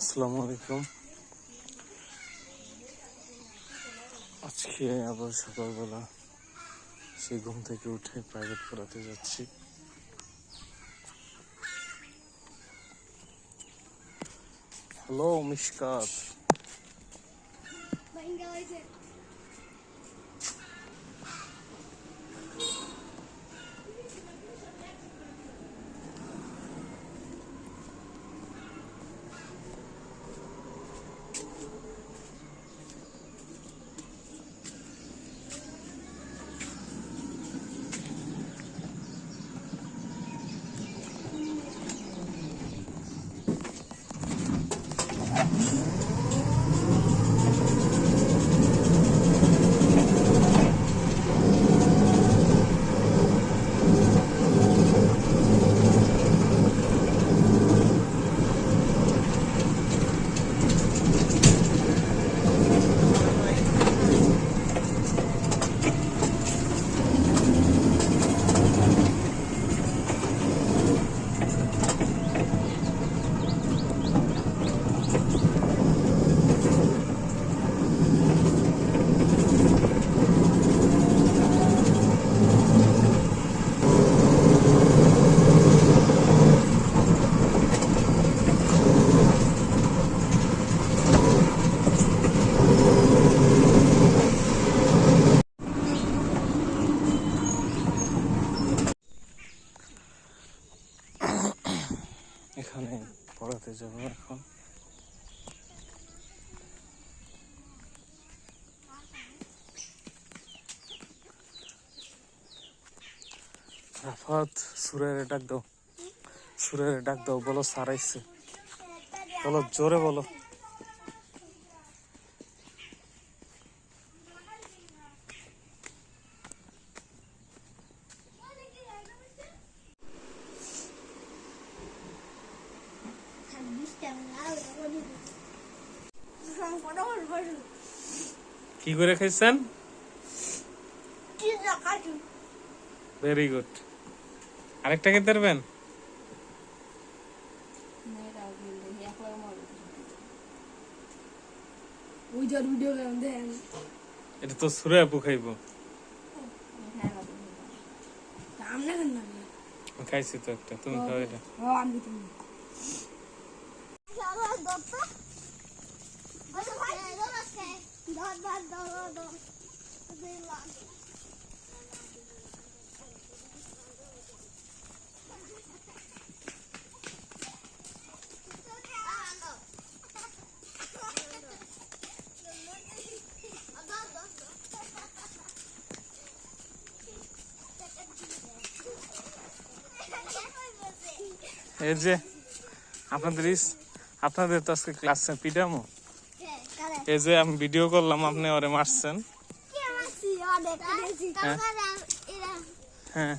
আসসালামু আলাইকুম। আজকে আবার সকালবেলা সেই ঘুম থেকে উঠে প্রাইভেট পড়াতে যাচ্ছি। হ্যালো মিশকাত। এখানে পড়াতে যাবো এখন। রাফাত সুরের ডাক দাও, সুরের ডাক দাও, বলো স্যার আইছে, বলো জোরে বলো। কি করে খাইছেন? Very good. আরেকটা খেতে পারবেন? এটা তো সুরে আপু খাইব। খাইছি তো একটা, তুমি খাও এটা। এই যে আপনাদের তো আজকে ক্লাসে পিটামো। এই যে আমি ভিডিও করলাম, আপনি ওরে মারছেন। হ্যাঁ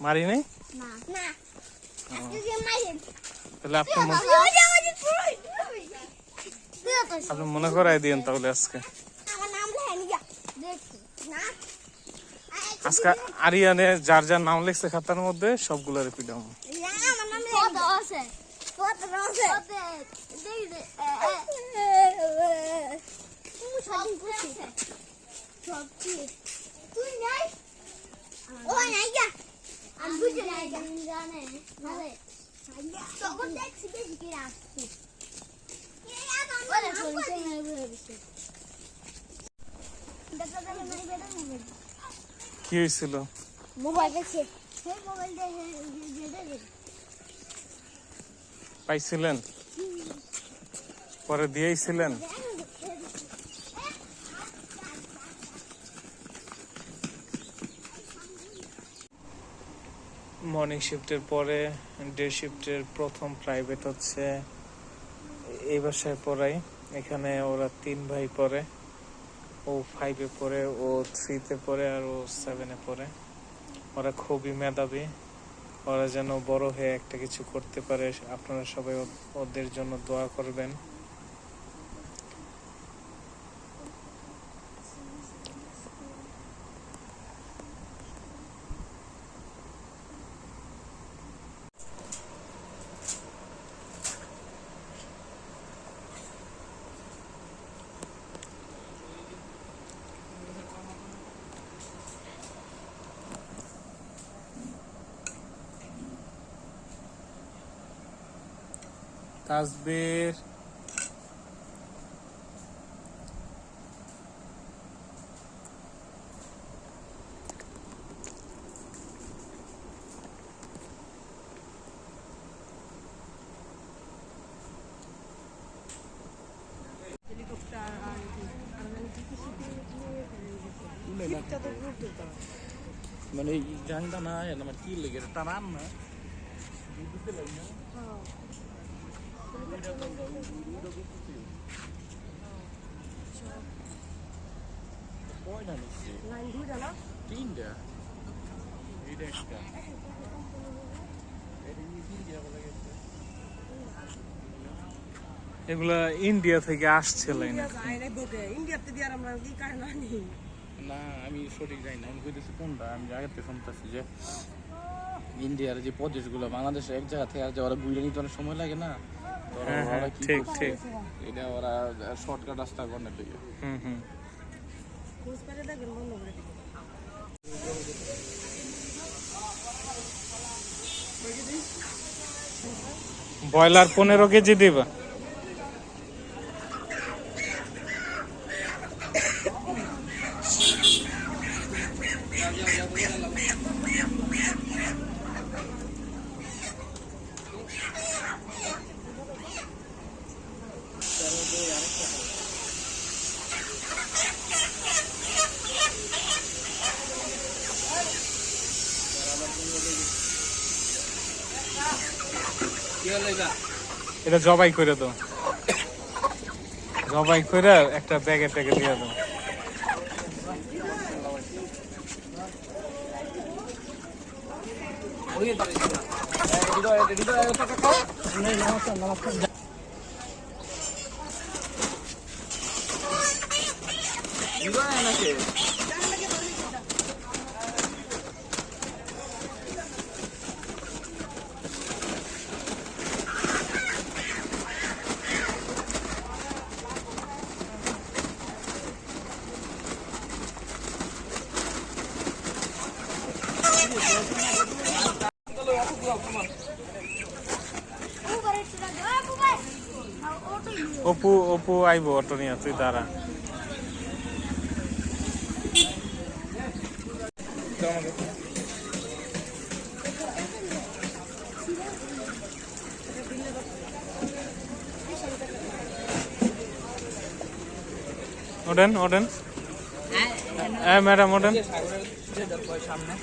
মারি নাই, তাহলে আপনি মনে করাই দিয়েন তাহলে আজকে। আজকে আরিয়ানে যার যার নাম লিখছে খাতার মধ্যে সবগুলোর পিটামো। কি হয়েছিল? পাইছিলেন, পরে দিয়েছিলেন। মর্নিং শিফটের পরে ডে শিফটের প্রথম প্রাইভেট হচ্ছে এই বাসায় পড়াই। এখানে ওরা 3 ভাই পড়ে, ও 5-এ পড়ে, ও 3-তে পড়ে, আর ও 7-এ পড়ে। ওরা খুবই মেধাবী, ওরা যেন বড় হয়ে একটা কিছু করতে পারে। আপনারা সবাই ওদের জন্য দোয়া করবেন। তাসবীর মানে জানিটা না আমার কি লেগে টানান না তিনটা এইটা একটা এগুলা ইন্ডিয়া থেকে আসছে লাইন। না আমি সঠিক জানি না, আমি কইতেছি কোনটা। আমি আগের শুনতেছি যে ইন্ডিয়ার যে প্রদেশগুলো বাংলাদেশে এক জায়গা থেকে আর যে ওরা ঘুরে নিতে অনেক সময় লাগে না, তো হ্যাঁ হ্যাঁ ওরা কি ঠিক করছে, ঠিক। এটা ওরা শর্টকাট রাস্তা করতে লাগে। হুম হুম। ব্রয়লার 15 কেজি দিবা। এটা জবাই করে দাও, জবাই করে একটা ব্যাগে ট্যাগে দিয়ে দাও। অপু অপু আইবো অটো নিয়ে, তুই দাঁড়া। ওঠেন ওঠেন, হ্যাঁ ম্যাডাম ওঠেন। সামনে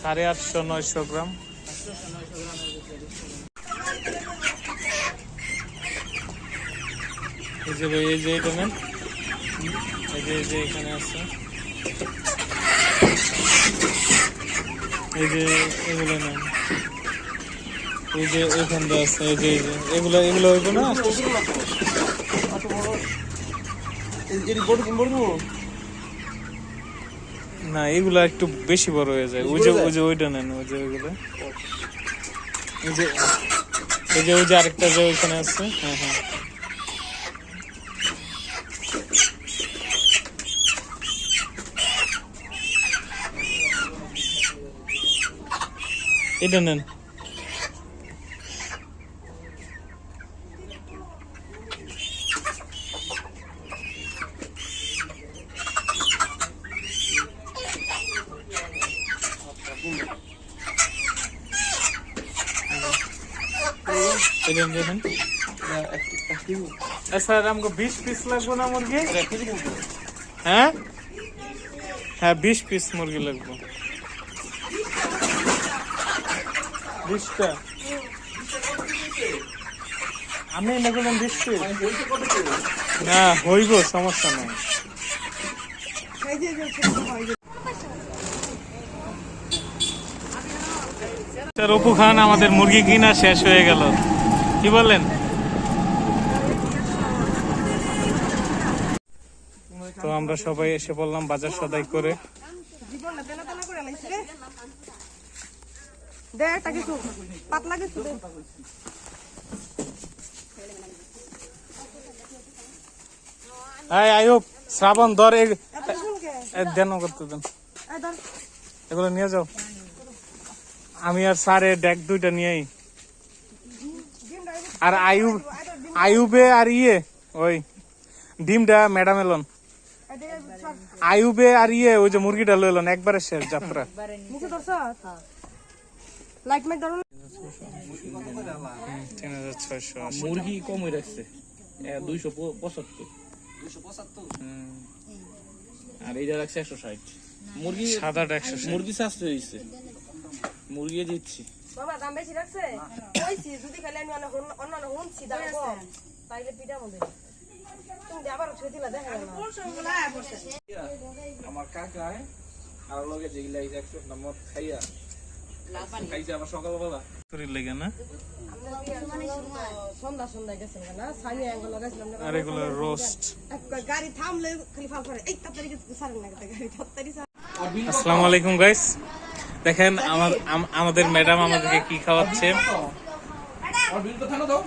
850-900 গ্রাম। এই যে ভাই, এই যে এটা নেন, এই যে এখানে আছে, এই যে এগুলো নেন, এই যে এখানটা আছে, এই যে এগুলো এগুলো হইব না। না এগুলা একটু বেশি বড় হয়ে যায়, ওই যে ওইটা নেন, ওই যে ওইগুলো, এই যে ওই যে আরেকটা যে ওইখানে আছে। হ্যাঁ হ্যাঁ এটা নেন। স্যার আমাকে 20 পিস লাগবে না মুরগি? হ্যাঁ হ্যাঁ 20 পিস মুরগি লাগবে। 20টা আমি এনে করলাম 20 পিস। না হইব, সমস্যা নাই। অপু খান, আমাদের মুরগি কিনা শেষ হয়ে গেল, কি বলেন? তো আমরা সবাই এসে পড়লাম বাজার সদাই করে। আয়ুব শ্রাবণ ধর, দেন করতে দেন, এগুলো নিয়ে যাও। আমি আর স্যারে ডেক দুইটা নিয়েই, আর আয়ুবে আর ওই ডিমটা ম্যাডাম এলন, আয়ুবে আর ওই যে মুরগিটা লইলন, একবারে শেষ যাত্রা। 3680। মুরগি কম হয়ে রাখছে 275। আর এইটা রাখছে 160। মুরগি সাদাটা 160। মুরগি সাশ্রয় হয়েছে, মুরগি দিচ্ছি। বাবা দাম বেশি রাখছে কইছি যদি খালি আমি অন্য হুনছি দাম কম তাইলে পিঠা মধ্যে তুমি আবার ছুঁয়ে দিলা দেখা গেল আমার কাকায় আর লগে যেগুলা একশো মদ খাইয়া খাইছে আবার সকালবেলা শরীর লেগে না। সন্ধ্যা সন্ধ্যা গেছে না সামি আঙ্গুল লাগাইছিলাম না। আর এগুলো রোস্ট। গাড়ি থামলে খালি ফাল করে এই তাড়াতাড়ি সারেন না গাড়ি তাড়াতাড়ি। আসসালামু আলাইকুম গাইস, দেখেন আমাদের ম্যাডাম আমাদেরকে কি খাওয়াচ্ছে। আর বিল তো থানো দাও।